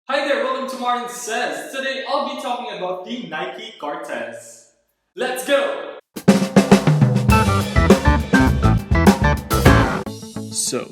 Hi there, welcome to Martin Says. Today I'll be talking about the Nike Cortez. Let's go! So,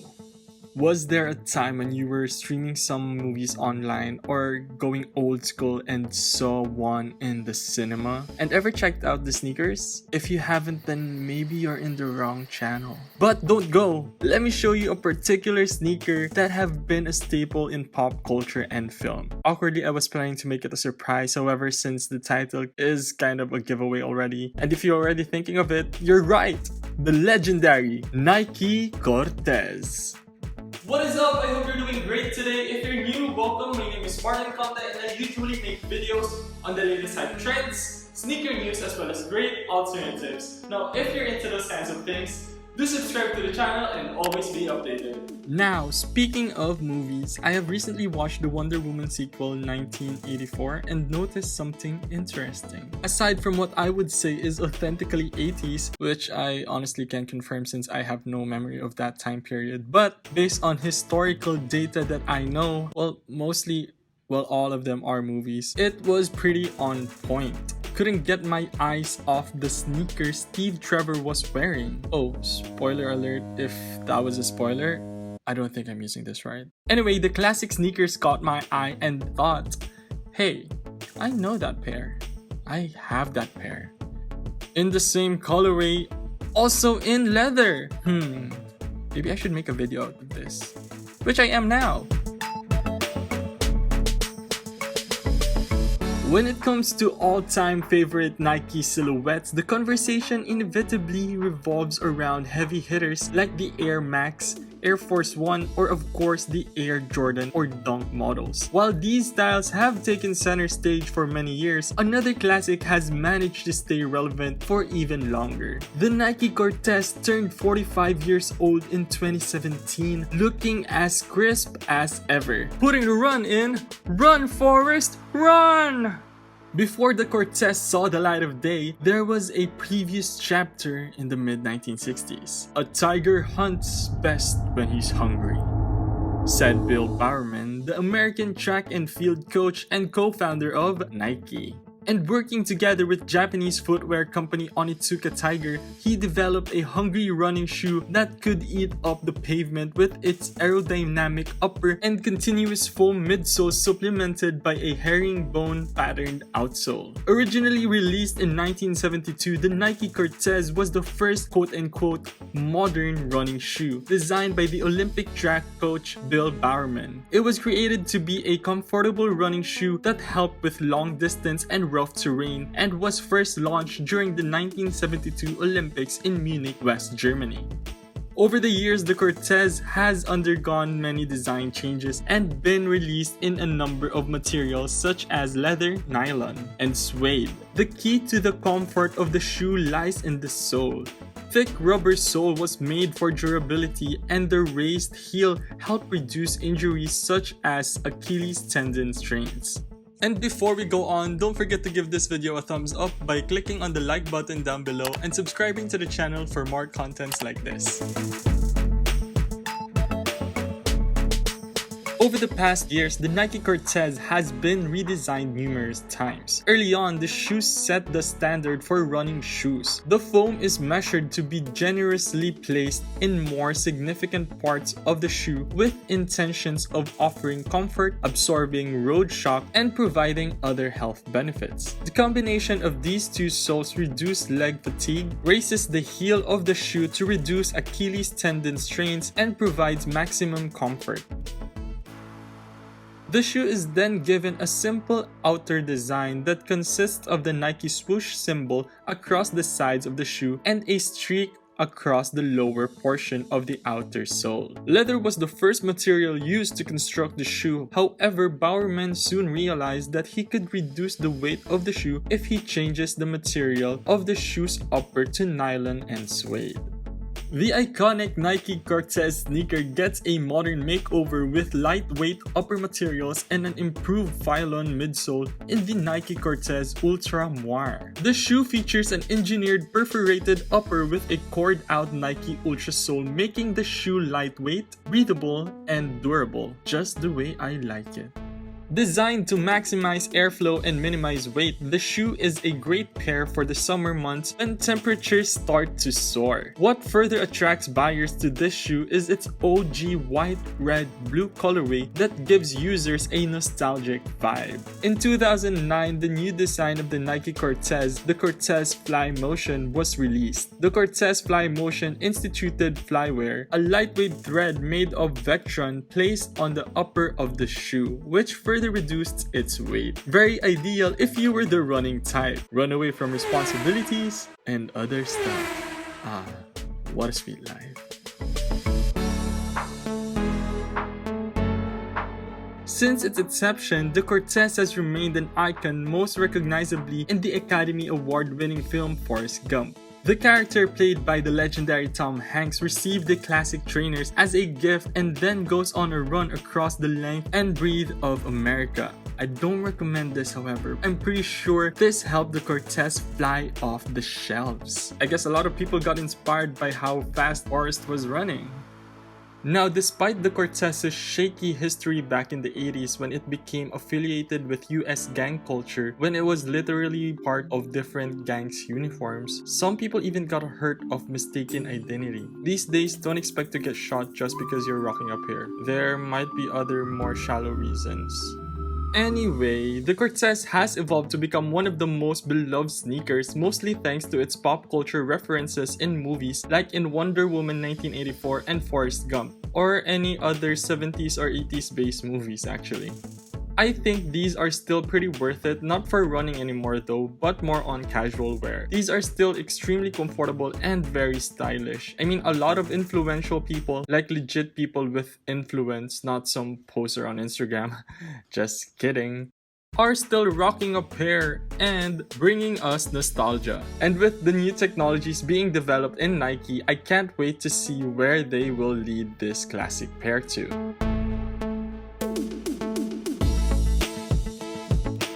was there a time when you were streaming some movies online or going old school and saw one in the cinema? And ever checked out the sneakers? If you haven't, then maybe you're in the wrong channel. But don't go! Let me show you a particular sneaker that have been a staple in pop culture and film. Awkwardly, I was planning to make it a surprise, however, since the title is kind of a giveaway already, and if you're already thinking of it, you're right! The legendary Nike Cortez. What is up? I hope you're doing great today. If you're new, welcome. My name is Martin and I usually make videos on the latest hype trends, sneaker news, as well as great alternatives. Now, if you're into those kinds of things, do subscribe to the channel and always be updated. Now, speaking of movies, I have recently watched the Wonder Woman sequel 1984 and noticed something interesting. Aside from what I would say is authentically 80s, which I honestly can't confirm since I have no memory of that time period, but based on historical data that I know, all of them are movies, it was pretty on point. Couldn't get my eyes off the sneakers Steve Trevor was wearing. Oh, spoiler alert, if that was a spoiler, I don't think I'm using this right. Anyway, the classic sneakers caught my eye and thought, hey, I know that pair. I have that pair. In the same colorway, also in leather. Maybe I should make a video out of this. Which I am now. When it comes to all-time favorite Nike silhouettes, the conversation inevitably revolves around heavy hitters like the Air Max, Air Force One, or of course the Air Jordan or Dunk models. While these styles have taken center stage for many years, another classic has managed to stay relevant for even longer. The Nike Cortez turned 45 years old in 2017, looking as crisp as ever. Putting the run in, run Forrest, run! Before the Cortez saw the light of day, there was a previous chapter in the mid-1960s. A tiger hunts best when he's hungry, said Bill Bowerman, the American track and field coach and co-founder of Nike. And working together with Japanese footwear company Onitsuka Tiger, he developed a hungry running shoe that could eat up the pavement with its aerodynamic upper and continuous foam midsole supplemented by a herringbone patterned outsole. Originally released in 1972, the Nike Cortez was the first quote-unquote modern running shoe designed by the Olympic track coach Bill Bowerman. It was created to be a comfortable running shoe that helped with long distance and rough terrain and was first launched during the 1972 Olympics in Munich, West Germany. Over the years, the Cortez has undergone many design changes and been released in a number of materials such as leather, nylon, and suede. The key to the comfort of the shoe lies in the sole. Thick rubber sole was made for durability, and the raised heel helped reduce injuries such as Achilles tendon strains. And before we go on, don't forget to give this video a thumbs up by clicking on the like button down below and subscribing to the channel for more contents like this. Over the past years, the Nike Cortez has been redesigned numerous times. Early on, the shoe set the standard for running shoes. The foam is measured to be generously placed in more significant parts of the shoe with intentions of offering comfort, absorbing road shock, and providing other health benefits. The combination of these two soles reduces leg fatigue, raises the heel of the shoe to reduce Achilles tendon strains, and provides maximum comfort. The shoe is then given a simple outer design that consists of the Nike swoosh symbol across the sides of the shoe and a streak across the lower portion of the outer sole. Leather was the first material used to construct the shoe. However, Bowerman soon realized that he could reduce the weight of the shoe if he changes the material of the shoe's upper to nylon and suede. The iconic Nike Cortez sneaker gets a modern makeover with lightweight upper materials and an improved Phylon midsole in the Nike Cortez Ultra Moire. The shoe features an engineered perforated upper with a cored-out Nike Ultra sole, making the shoe lightweight, breathable, and durable, just the way I like it. Designed to maximize airflow and minimize weight, the shoe is a great pair for the summer months when temperatures start to soar. What further attracts buyers to this shoe is its OG white, red, blue colorway that gives users a nostalgic vibe. In 2009, the new design of the Nike Cortez, the Cortez Fly Motion, was released. The Cortez Fly Motion instituted flywear, a lightweight thread made of Vectron placed on the upper of the shoe, which further reduced its weight. Very ideal if you were the running type. Run away from responsibilities and other stuff. Ah, what a sweet life. Since its inception, the Cortez has remained an icon, most recognizably in the Academy Award-winning film Forrest Gump. The character played by the legendary Tom Hanks received the classic trainers as a gift and then goes on a run across the length and breadth of America. I don't recommend this, however. I'm pretty sure this helped the Cortez fly off the shelves. I guess a lot of people got inspired by how fast Forrest was running. Now, despite the Cortez's shaky history back in the 80s when it became affiliated with US gang culture, when it was literally part of different gangs' uniforms, some people even got hurt of mistaken identity. These days, don't expect to get shot just because you're rocking up here. There might be other more shallow reasons. Anyway, the Cortez has evolved to become one of the most beloved sneakers, mostly thanks to its pop culture references in movies like in Wonder Woman 1984 and Forrest Gump, or any other 70s or 80s based movies actually. I think these are still pretty worth it, not for running anymore though, but more on casual wear. These are still extremely comfortable and very stylish. I mean, a lot of influential people, like legit people with influence, not some poster on Instagram, just kidding, are still rocking a pair and bringing us nostalgia. And with the new technologies being developed in Nike, I can't wait to see where they will lead this classic pair to.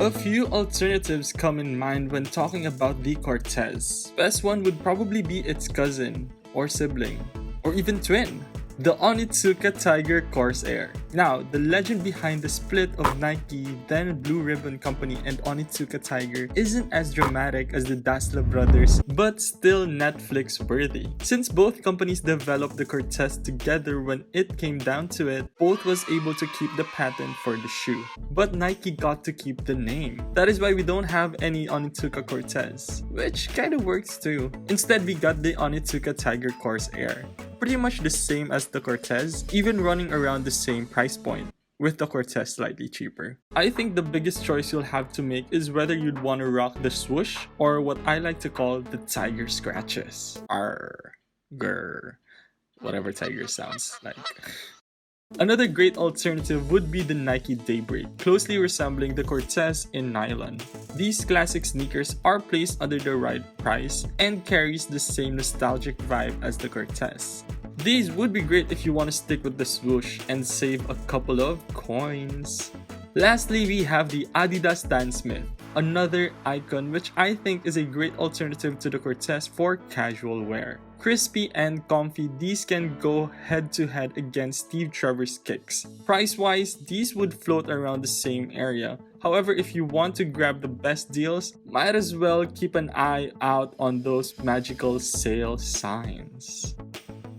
A few alternatives come in mind when talking about the Cortez. Best one would probably be its cousin, or sibling, or even twin, the Onitsuka Tiger Corsair. Now, the legend behind the split of Nike, then Blue Ribbon Company, and Onitsuka Tiger isn't as dramatic as the Dassler brothers, but still Netflix worthy. Since both companies developed the Cortez together, when it came down to it, both was able to keep the patent for the shoe. But Nike got to keep the name. That is why we don't have any Onitsuka Cortez, which kinda works too. Instead, we got the Onitsuka Tiger Corsair. Pretty much the same as the Cortez, even running around the same price point, with the Cortez slightly cheaper. I think the biggest choice you'll have to make is whether you'd want to rock the swoosh or what I like to call the tiger scratches. Arr, grr, whatever tiger sounds like. Another great alternative would be the Nike Daybreak, closely resembling the Cortez in nylon. These classic sneakers are placed under the right price and carries the same nostalgic vibe as the Cortez. These would be great if you want to stick with the swoosh and save a couple of coins. Lastly, we have the Adidas Stan Smith, another icon which I think is a great alternative to the Cortez for casual wear. Crispy and comfy, these can go head to head against Steve Trevor's kicks. Price-wise, these would float around the same area. However, if you want to grab the best deals, might as well keep an eye out on those magical sale signs.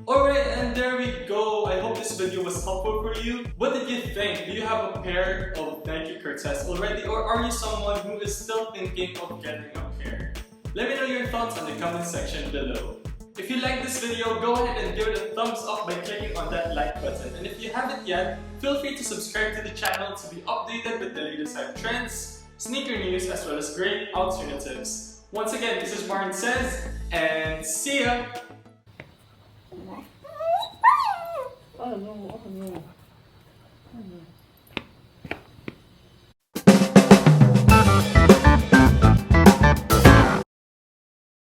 Alright, and there we go. I hope this video was helpful for you. What did you think? Do you have a pair of Nike Cortez already, or are you someone who is still thinking of getting a pair? Let me know your thoughts on the comment section below. If you like this video, go ahead and give it a thumbs up by clicking on that like button. And if you haven't yet, feel free to subscribe to the channel to be updated with the latest hype trends, sneaker news, as well as great alternatives. Once again, this is Martin Says, and see ya! Oh no, oh no. Oh no.